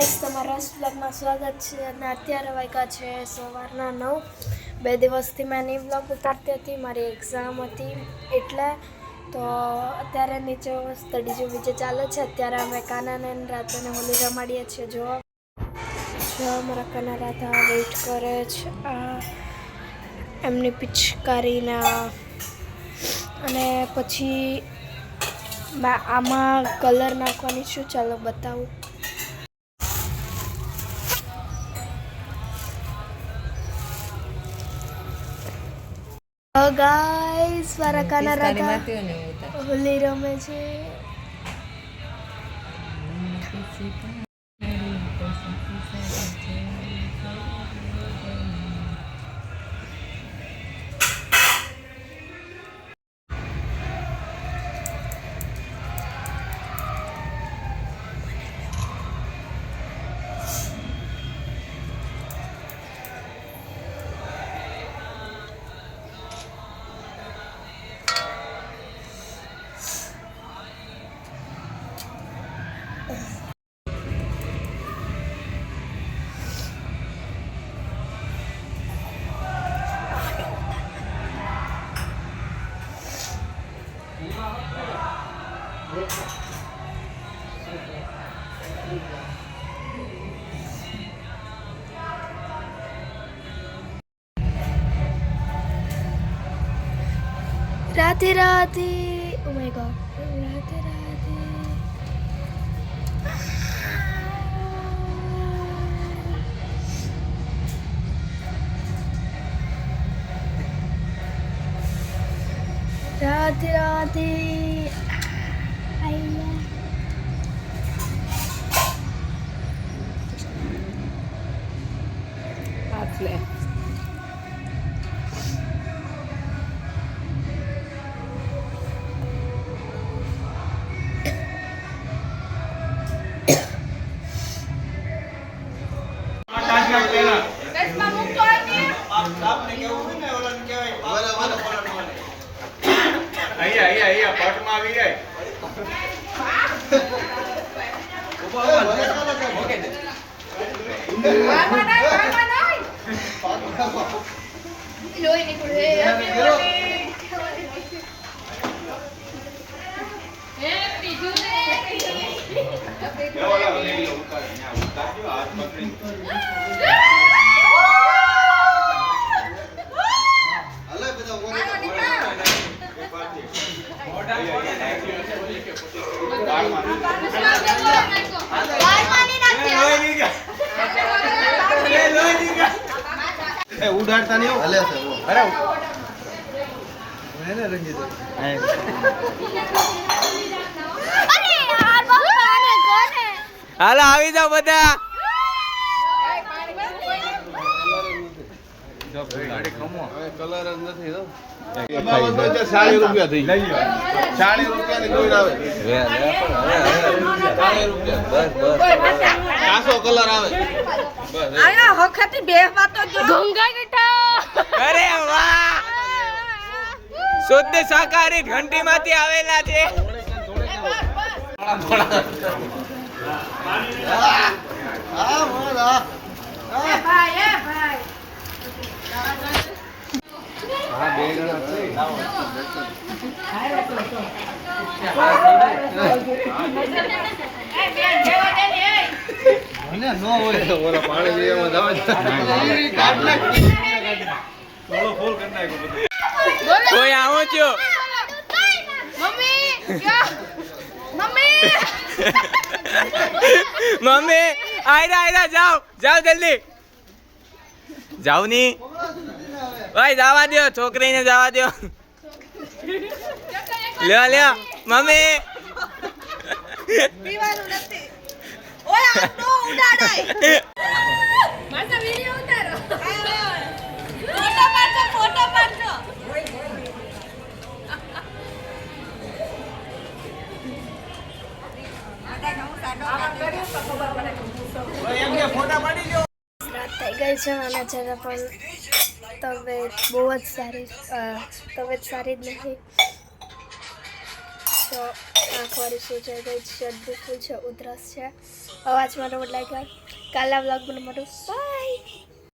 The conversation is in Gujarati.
ગાઈસ, તમારા વ્લોગમાં સ્વાગત છે. અને અત્યારે વાગ્યા છે સવારના 9. 2 દિવસથી મેં નહીં વ્લોગ ઉતારતી હતી, મારી એક્ઝામ હતી એટલે. તો અત્યારે નીચે સ્ટડી જેવું બીજે ચાલે છે. અત્યારે અમે કાનાને રાધાને હોલી રમાડીએ છીએ. જો અમારા કાના રાધા વેઇટ કરે છે એમની પિચકારીના. અને પછી આમાં કલર નાખવાની છું, ચાલો બતાવું. ગાઈસ, મારા કાના રાધા હોલી રમે છે. Radhe Radhe. Oh my god. Radhe Radhe. Radhe Radhe. आपले ઉડાડતા નહીં હલે છે અરે એને રંગી દો અરે યાર કોને હાલો આવી જાવ બધા. કલર જ નથી તો 40 રૂપિયા થઈ ગયા. 40 રૂપિયા ની કોઈ આવે 40 રૂપિયા બસ કાસો કલર આવે બસ. આયા હખતી બેહવા તો જો ઘંઘાટા. અરે વાહ, શુદ્ધ શાકાહારી ઘંટી માંથી આવેલા છે. ભાઈ કોઈ આવું છું મમ્મી આયરા જાઓ જલ્દી જાવ ની ભાઈ, જવા દો છોકરીને, જવા દો. લ્યો મમ્મી પીવાનું નથી. ઓય આ તો ઉડાડાય. માસા વિડિયો ઉતારો. ફોટો પાડજો. રાત થઈ ગઈ છે અને જરા પણ તબિયત બહુ જ સારી તબિયત સારી જ નથી. તો આંખ વાળી સોચાઈ ગઈ છે, શરદી ફૂલ છે, ઉધરસ છે, અવાજ મારો બદલાઈ ગયો. કાલના બ્લોગ મને મળ્યું. બાય.